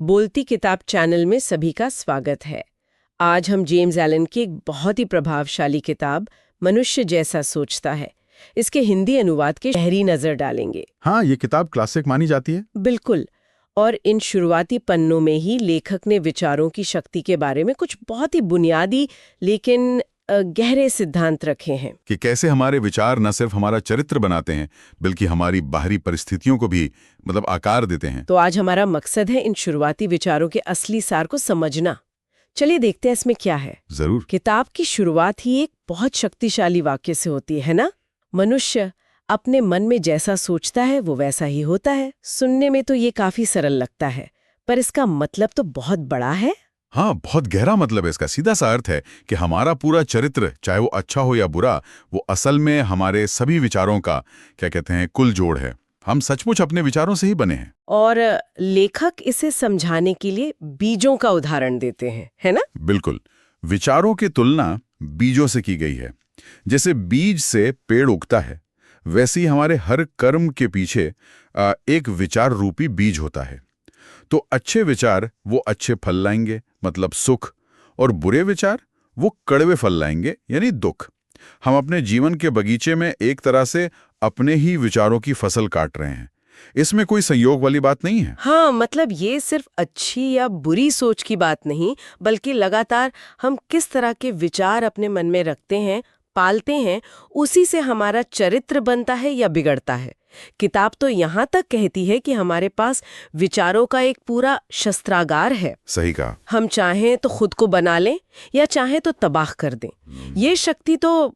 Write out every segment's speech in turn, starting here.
बोलती किताब चैनल में सभी का स्वागत है। आज हम जेम्स एलन की एक बहुत ही प्रभावशाली किताब मनुष्य जैसा सोचता है, इसके हिंदी अनुवाद के गहरी नजर डालेंगे। हाँ, ये किताब क्लासिक मानी जाती है। बिल्कुल। और इन शुरुआती पन्नों में ही लेखक ने विचारों की शक्ति के बारे में कुछ बहुत ही बुनियादी लेकिन गहरे सिद्धांत रखे हैं कि कैसे हमारे विचार न सिर्फ हमारा चरित्र बनाते हैं बल्कि हमारी बाहरी परिस्थितियों को भी आकार देते हैं। तो आज हमारा मकसद है इन शुरुआती विचारों के असली सार को समझना। चलिए देखते हैं इसमें क्या है। जरूर। किताब की शुरुआत ही एक बहुत शक्तिशाली वाक्य से होती है ना, मनुष्य अपने मन में जैसा सोचता है वो वैसा ही होता है। सुनने में तो ये काफी सरल लगता है, पर इसका मतलब तो बहुत बड़ा है। हाँ, बहुत गहरा मतलब है इसका। सीधा सा अर्थ है कि हमारा पूरा चरित्र, चाहे वो अच्छा हो या बुरा, वो असल में हमारे सभी विचारों का कुल जोड़ है। हम सचमुच अपने विचारों से ही बने हैं। और लेखक इसे समझाने के लिए बीजों का उदाहरण देते हैं, है ना? बिल्कुल। विचारों की तुलना बीजों से की गई है। जैसे बीज से पेड़ उगता है, वैसे ही हमारे हर कर्म के पीछे एक विचार रूपी बीज होता है। तो अच्छे विचार वो अच्छे फल लाएंगे, मतलब सुख, और बुरे विचार वो कड़वे फल लाएंगे, यानी दुख। हम अपने जीवन के बगीचे में एक तरह से अपने ही विचारों की फसल काट रहे हैं। इसमें कोई संयोग वाली बात नहीं है। हाँ, मतलब ये सिर्फ अच्छी या बुरी सोच की बात नहीं, बल्कि लगातार हम किस तरह के विचार अपने मन में रखते हैं, पालते हैं, उसी से हमारा चरित्र बनता है या बिगड़ता है। किताब तो यहाँ तक कहती है कि हमारे पास विचारों का एक पूरा शस्त्रागार है। सही कहा। हम चाहें तो खुद को बना लें या चाहें तो तबाह कर दें। ये शक्ति तो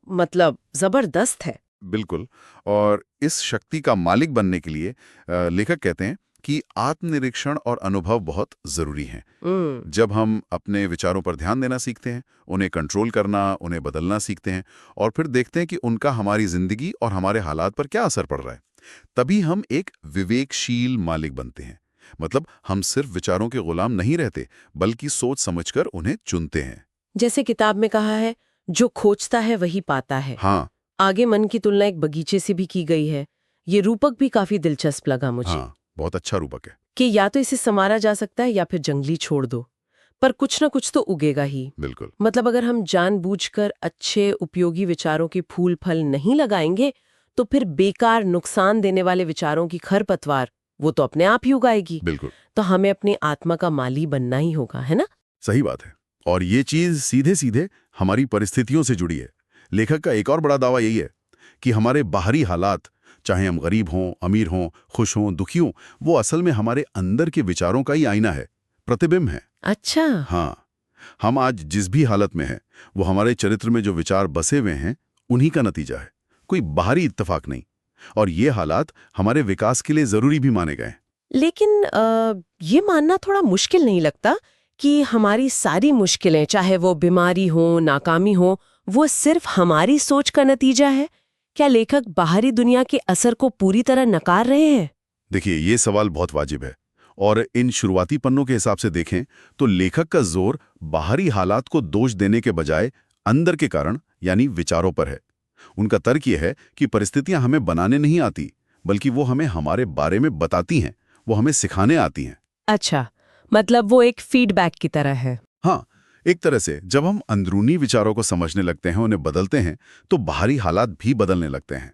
जबरदस्त है। बिल्कुल। और इस शक्ति का मालिक बनने के लिए लेखक कहते हैं कि आत्मनिरीक्षण और अनुभव बहुत जरूरी हैं। जब हम अपने विचारों पर ध्यान देना सीखते हैं, उन्हें कंट्रोल करना, उन्हें बदलना सीखते हैं और फिर देखते हैं कि उनका हमारी जिंदगी और हमारे हालात पर क्या असर पड़ रहा है, तभी हम एक विवेकशील मालिक बनते हैं। मतलब हम सिर्फ विचारों के गुलाम नहीं रहते, बल्कि सोच समझकर उन्हें चुनते हैं। जैसे किताब में कहा है, जो खोजता है वही पाता है। हाँ। आगे मन की तुलना एक बगीचे से भी की गई है। ये रूपक भी काफी दिलचस्प लगा मुझे। हाँ, बहुत अच्छा रूपक है कि या तो इसे संवारा जा सकता है या फिर जंगली छोड़ दो, पर कुछ ना कुछ तो उगेगा ही। बिल्कुल। मतलब अगर हम जानबूझकर अच्छे उपयोगी विचारों के फूल फल नहीं लगाएंगे, तो फिर बेकार नुकसान देने वाले विचारों की खरपतवार वो तो अपने आप ही उगाएगी। बिल्कुल। तो हमें अपनी आत्मा का माली बनना ही होगा, है ना? सही बात है। और ये चीज सीधे सीधे हमारी परिस्थितियों से जुड़ी है। लेखक का एक और बड़ा दावा यही है कि हमारे बाहरी हालात, चाहे हम गरीब हों, अमीर हों, खुश हों, दुखी हों, वो असल में हमारे अंदर के विचारों का ही आईना है, प्रतिबिंब है। अच्छा। हाँ, हम आज जिस भी हालत में हैं, वो हमारे चरित्र में जो विचार बसे हुए हैं, उन्हीं का नतीजा है, कोई बाहरी इत्तेफाक नहीं। और ये हालात हमारे विकास के लिए जरूरी भी माने गए। लेकिन ये मानना थोड़ा मुश्किल नहीं लगता कि हमारी सारी मुश्किलें, चाहे वो बीमारी हो, नाकामी हो, वो सिर्फ हमारी सोच का नतीजा है? क्या लेखक बाहरी दुनिया के असर को पूरी तरह नकार रहे हैं? देखिए, ये सवाल बहुत वाजिब है। और इन शुरुआती पन्नों के हिसाब से देखें तो लेखक का जोर बाहरी हालात को दोष देने के बजाय अंदर के कारण, यानी विचारों पर है। उनका तर्क यह है कि परिस्थितियां हमें बनाने नहीं आती, बल्कि वो हमें हमारे बारे में बताती हैं, वो हमें सिखाने आती हैं। अच्छा, मतलब वो एक फीडबैक की तरह है। हाँ, एक तरह से जब हम अंदरूनी विचारों को समझने लगते हैं, उन्हें बदलते हैं, तो बाहरी हालात भी बदलने लगते हैं।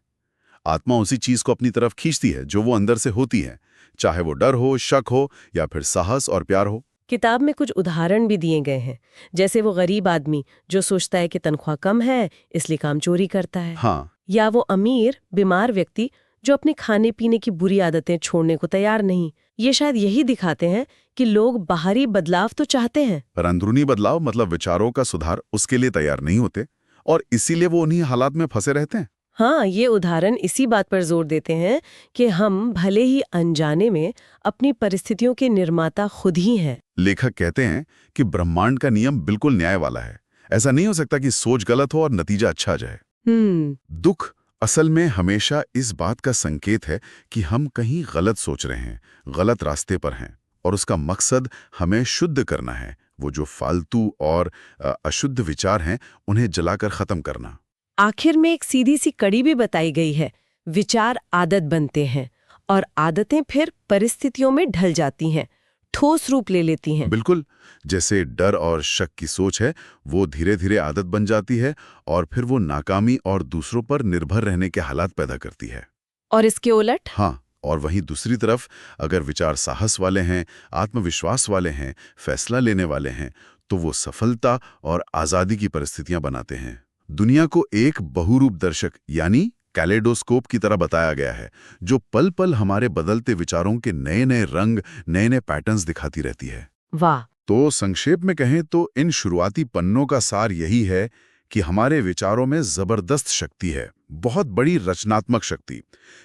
आत्मा उसी चीज को अपनी तरफ खींचती है जो वो अंदर से होती है, चाहे वो डर हो, शक हो या फिर साहस और प्यार हो। किताब में कुछ उदाहरण भी दिए गए हैं, जैसे वो गरीब आदमी जो सोचता है कि तनख्वाह कम है इसलिए काम चोरी करता है। हाँ। या वो अमीर बीमार व्यक्ति जो अपने खाने पीने की बुरी आदतें छोड़ने को तैयार नहीं। ये शायद यही दिखाते हैं कि लोग बाहरी बदलाव तो चाहते हैं, पर अंदरूनी बदलाव, मतलब विचारों का सुधार, उसके लिए तैयार नहीं होते, और इसीलिए वो उन्हीं हालात में फंसे रहते हैं। हाँ, ये उदाहरण इसी बात पर जोर देते हैं कि हम भले ही अनजाने में अपनी परिस्थितियों के निर्माता खुद ही हैं। लेखक कहते हैं कि ब्रह्मांड का नियम बिल्कुल न्याय वाला है। ऐसा नहीं हो सकता कि सोच गलत हो और नतीजा अच्छा आ जाए। दुख असल में हमेशा इस बात का संकेत है कि हम कहीं गलत सोच रहे हैं, गलत रास्ते पर हैं, और उसका मकसद हमें शुद्ध करना है। वो जो फालतू और अशुद्ध विचार हैं, उन्हें जलाकर खत्म करना। आखिर में एक सीधी सी कड़ी भी बताई गई है, विचार आदत बनते हैं और आदतें फिर परिस्थितियों में ढल जाती हैं, ठोस रूप ले लेती हैं। बिल्कुल, जैसे डर और शक की सोच है, वो धीरे धीरे आदत बन जाती है और फिर वो नाकामी और दूसरों पर निर्भर रहने के हालात पैदा करती है। और इसके उलट? हाँ, और वहीं दूसरी तरफ अगर विचार साहस वाले हैं, आत्मविश्वास वाले हैं, फैसला लेने वाले हैं, तो वो सफलता और आज़ादी की परिस्थितियां बनाते हैं। दुनिया को एक बहुरूप दर्शक यानी कैलेडोस्कोप की तरह बताया गया है, जो पल पल हमारे बदलते विचारों के नए नए रंग, नए नए पैटर्न्स दिखाती रहती है। वाह! तो संक्षेप में कहें तो इन शुरुआती पन्नों का सार यही है कि हमारे विचारों में जबरदस्त शक्ति है, बहुत बड़ी रचनात्मक शक्ति।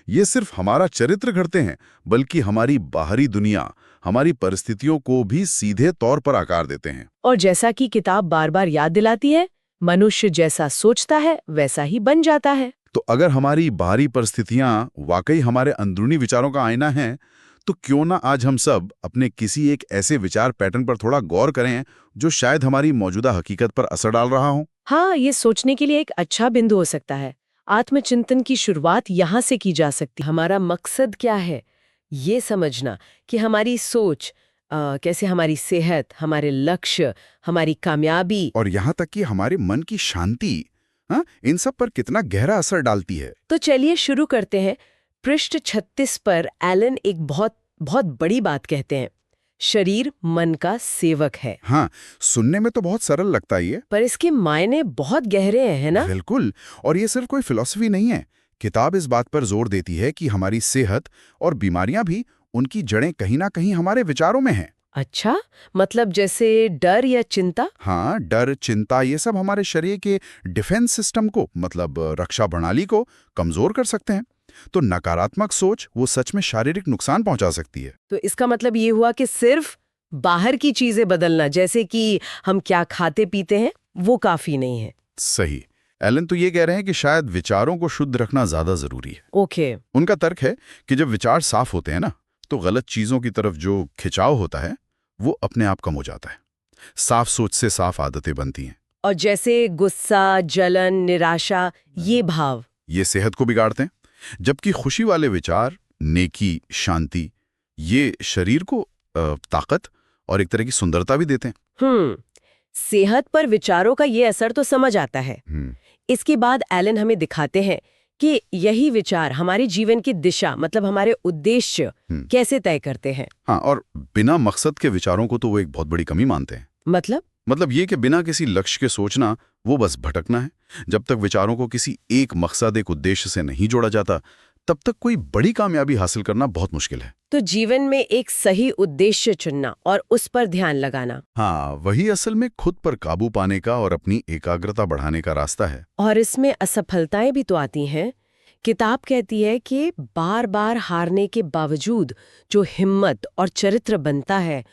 ये सिर्फ हमारा चरित्र गढ़ते हैं, बल्कि हमारी बाहरी दुनिया, हमारी परिस्थितियों को भी सीधे तौर पर आकार देते हैं। और जैसा कि किताब बार बार याद दिलाती है, मनुष्य जैसा सोचता है वैसा ही बन जाता है। तो अगर हमारी बाहरी परिस्थितियां वाकई हमारे अंदरूनी विचारों का आईना हैं, तो क्यों ना आज हम सब अपने किसी एक ऐसे विचार पैटर्न पर थोड़ा गौर करें जो शायद हमारी मौजूदा हकीकत पर असर डाल रहा हो। हाँ, ये सोचने के लिए एक अच्छा बिंदु हो सकता है। आत्मचिंतन की शुरुआत यहाँ से की जा सकती है। हमारा मकसद क्या है, ये समझना कि हमारी सोच कैसे हमारी सेहत, हमारे लक्ष्य, हमारी कामयाबी और यहाँ तक कि हमारे मन की शांति, हाँ, इन सब पर कितना गहरा असर डालती है। तो चलिए शुरू करते हैं। पृष्ठ 36 पर एलन एक बहुत बहुत बड़ी बात कहते हैं। शरीर मन का सेवक है। हाँ, सुनने में तो बहुत सरल लगता है ये, पर इसके मायने बहुत गहरे हैं, है ना? बिल्कुल। और ये सिर्फ कोई फिलॉसफी नहीं है। किताब इस बात पर जोर देती है कि हमारी सेहत और बीमारियां भी, उनकी जड़ें कहीं ना कहीं हमारे विचारों में हैं। अच्छा, मतलब जैसे डर या चिंता? हाँ, डर, चिंता, ये सब हमारे शरीर के डिफेंस सिस्टम को, मतलब रक्षा प्रणाली को कमजोर कर सकते हैं। तो नकारात्मक सोच वो सच में शारीरिक नुकसान पहुंचा सकती है। तो इसका मतलब ये हुआ कि सिर्फ बाहर की चीजें बदलना, जैसे कि हम क्या खाते पीते हैं, वो काफी नहीं है। सही। एलन तो ये कह रहे हैं कि शायद विचारों को शुद्ध रखना ज्यादा जरूरी है। ओके। उनका तर्क है कि जब विचार साफ होते हैं ना, तो गलत चीजों की तरफ जो खिंचाव होता है वो अपने आप कम हो जाता है। साफ सोच से साफ आदतें बनती हैं। और जैसे गुस्सा, जलन, निराशा, ये भाव ये सेहत को बिगाड़ते हैं, जबकि खुशी वाले विचार, नेकी, शांति, ये शरीर को ताकत और एक तरह की सुंदरता भी देते हैं। सेहत पर विचारों का ये असर तो समझ आता है। इसके बाद एलन हमें दिखाते हैं कि यही विचार हमारे जीवन की दिशा, मतलब हमारे उद्देश्य कैसे तय करते हैं। हाँ, और बिना मकसद के विचारों को तो वो एक बहुत बड़ी कमी मानते हैं। मतलब ये कि बिना किसी लक्ष्य के सोचना, वो बस भटकना है। जब तक विचारों को किसी एक मकसद, एक उद्देश्य से नहीं जोड़ा जाता, तब तक कोई बड़ी कामयाबी हासिल करना बहुत मुश्किल है। तो जीवन में एक सही उद्देश्य चुनना और उस पर ध्यान लगाना, हाँ, वही असल में खुद पर काबू पाने का और अपनी एकाग्रता बढ़ाने का रास्ता है। और इसमें असफलताएं भी तो आती हैं। किताब कहती है कि बार बार हारने के बावजूद जो हिम्मत और चरित्र बनता है,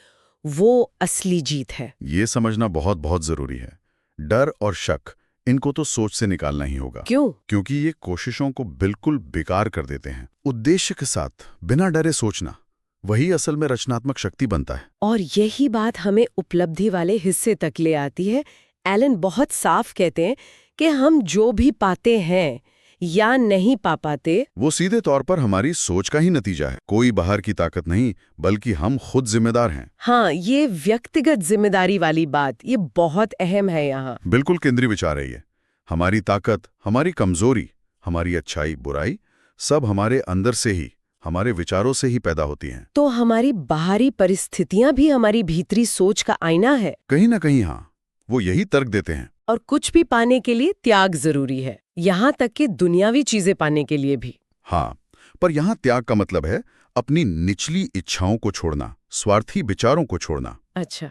वो असली जीत है। ये समझना बहुत बहुत जरूरी है। डर और शक, इनको तो सोच से निकालना ही होगा। क्यों? क्योंकि ये कोशिशों को बिल्कुल बेकार कर देते हैं। उद्देश्य के साथ बिना डरे सोचना, वही असल में रचनात्मक शक्ति बनता है। और यही बात हमें उपलब्धि वाले हिस्से तक ले आती है। एलन बहुत साफ कहते हैं कि हम जो भी पाते हैं या नहीं पा पाते, वो सीधे तौर पर हमारी सोच का ही नतीजा है। कोई बाहर की ताकत नहीं, बल्कि हम खुद जिम्मेदार हैं। हाँ, ये व्यक्तिगत जिम्मेदारी वाली बात, ये बहुत अहम है यहाँ। बिल्कुल केंद्रीय विचार है ये। हमारी ताकत, हमारी कमजोरी, हमारी अच्छाई, बुराई, सब हमारे अंदर से ही, हमारे विचारों से ही पैदा होती हैं। तो हमारी बाहरी परिस्थितियां भी हमारी भीतरी सोच का आईना है। कहीं ना कहीं हाँ, वो यही तर्क देते हैं। और कुछ भी पाने के लिए त्याग जरूरी है, यहाँ तक कि दुनियावी चीजें पाने के लिए भी। हाँ, पर यहाँ त्याग का मतलब है अपनी निचली इच्छाओं को छोड़ना, स्वार्थी विचारों को छोड़ना। अच्छा।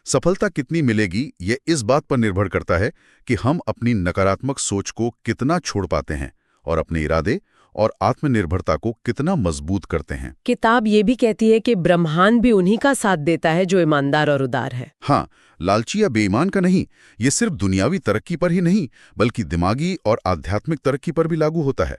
सफलता कितनी मिलेगी ये इस बात पर निर्भर करता है कि हम अपनी नकारात्मक सोच को कितना छोड़ पाते हैं और अपने इरादे और आत्मनिर्भरता को कितना मजबूत करते हैं। किताब ये भी कहती है कि ब्रह्मांड भी उन्हीं का साथ देता है जो ईमानदार और उदार है। हाँ, लालची या बेईमान का नहीं। ये सिर्फ दुनियावी तरक्की पर ही नहीं, बल्कि दिमागी और आध्यात्मिक तरक्की पर भी लागू होता है।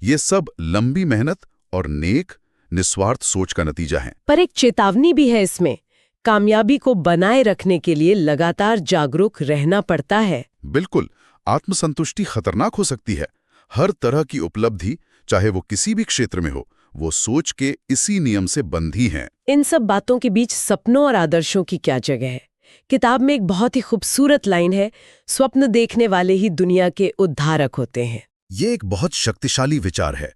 ये सब लंबी मेहनत और नेक, निस्वार्थ सोच का नतीजा है। पर एक चेतावनी भी है इसमें। कामयाबी को बनाए रखने के लिए लगातार जागरूक रहना पड़ता है। बिल्कुल, आत्मसंतुष्टि खतरनाक हो सकती है। हर तरह की उपलब्धि, चाहे वो किसी भी क्षेत्र में हो, वो सोच के इसी नियम से बंधी हैं। इन सब बातों के बीच सपनों और आदर्शों की क्या जगह है? किताब में एक बहुत ही खूबसूरत लाइन है, स्वप्न देखने वाले ही दुनिया के उद्धारक होते हैं। ये एक बहुत शक्तिशाली विचार है।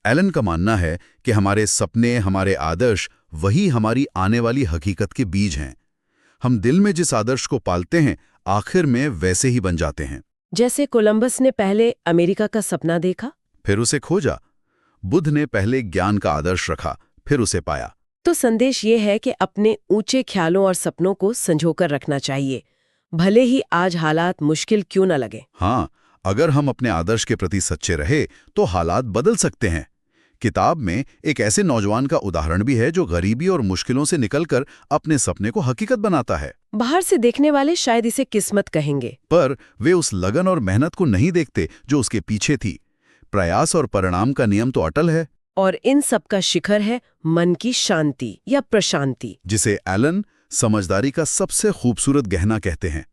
एलन का मानना है कि हमारे सपने, हमारे आदर्श वही हमारी आने वाली हकीकत के बीज हैं। हम दिल में जिस आदर्श को पालते हैं, आखिर में वैसे ही बन जाते हैं। जैसे कोलंबस ने पहले अमेरिका का सपना देखा, फिर उसे खोजा। बुद्ध ने पहले ज्ञान का आदर्श रखा, फिर उसे पाया। तो संदेश ये है कि अपने ऊंचे ख्यालों और सपनों को संजोकर रखना चाहिए, भले ही आज हालात मुश्किल क्यों न लगे। हाँ, अगर हम अपने आदर्श के प्रति सच्चे रहे तो हालात बदल सकते हैं। किताब में एक ऐसे नौजवान का उदाहरण भी है जो गरीबी और मुश्किलों से निकलकर अपने सपने को हकीकत बनाता है। बाहर से देखने वाले शायद इसे किस्मत कहेंगे, पर वे उस लगन और मेहनत को नहीं देखते जो उसके पीछे थी। प्रयास और परिणाम का नियम तो अटल है। और इन सब का शिखर है मन की शांति या प्रशांति, जिसे एलन समझदारी का सबसे खूबसूरत गहना कहते हैं।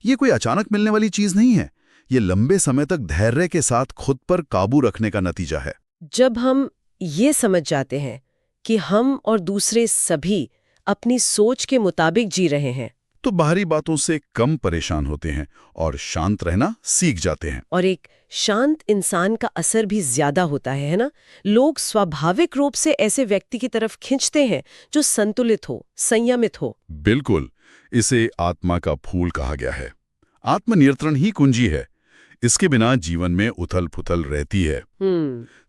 ये कोई अचानक मिलने वाली चीज नहीं है, ये लंबे समय तक धैर्य के साथ खुद पर काबू रखने का नतीजा है। जब हम ये समझ जाते हैं कि हम और दूसरे सभी अपनी सोच के मुताबिक जी रहे हैं, तो बाहरी बातों से कम परेशान होते हैं और शांत रहना सीख जाते हैं। और एक शांत इंसान का असर भी ज्यादा होता है ना? लोग स्वाभाविक रूप से ऐसे व्यक्ति की तरफ खींचते हैं जो संतुलित हो, संयमित हो। बिल्कुल, इसे आत्मा का फूल कहा गया है। आत्मनियंत्रण ही कुंजी है। इसके बिना जीवन में उथल-पुथल रहती है।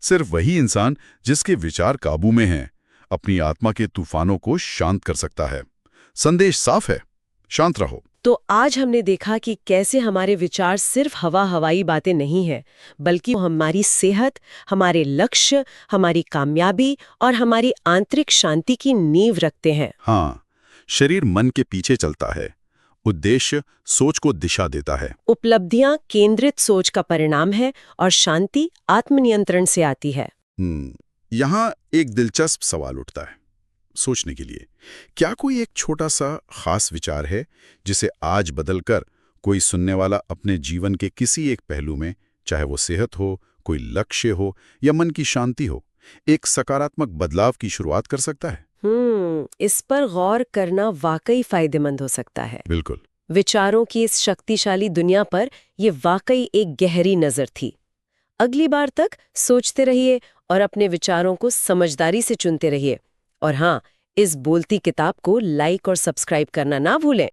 सिर्फ वही इंसान जिसके विचार काबू में हैं, अपनी आत्मा के तूफानों को शांत कर सकता है। संदेश साफ है, शांत रहो। तो आज हमने देखा कि कैसे हमारे विचार सिर्फ हवाई बातें नहीं है, बल्कि हमारी सेहत, हमारे लक्ष्य, हमारी कामयाबी और हमारी आंतरिक शांति की नींव रखते हैं। हाँ, शरीर मन के पीछे चलता है, उद्देश्य सोच को दिशा देता है। उपलब्धियां केंद्रित सोच का परिणाम है और शांति आत्मनियंत्रण से आती है। यहाँ एक दिलचस्प सवाल उठता है सोचने के लिए। क्या कोई एक छोटा सा खास विचार है जिसे आज बदलकर कोई सुनने वाला अपने जीवन के किसी एक पहलू में, चाहे वो सेहत हो, कोई लक्ष्य हो या मन की शांति हो, एक सकारात्मक बदलाव की शुरुआत कर सकता है? इस पर गौर करना वाकई फायदेमंद हो सकता है। बिल्कुल। विचारों की इस शक्तिशाली दुनिया पर ये वाकई एक गहरी नजर थी। अगली बार तक सोचते रहिए और अपने विचारों को समझदारी से चुनते रहिए। और हाँ, इस बोलती किताब को लाइक और सब्सक्राइब करना ना भूलें।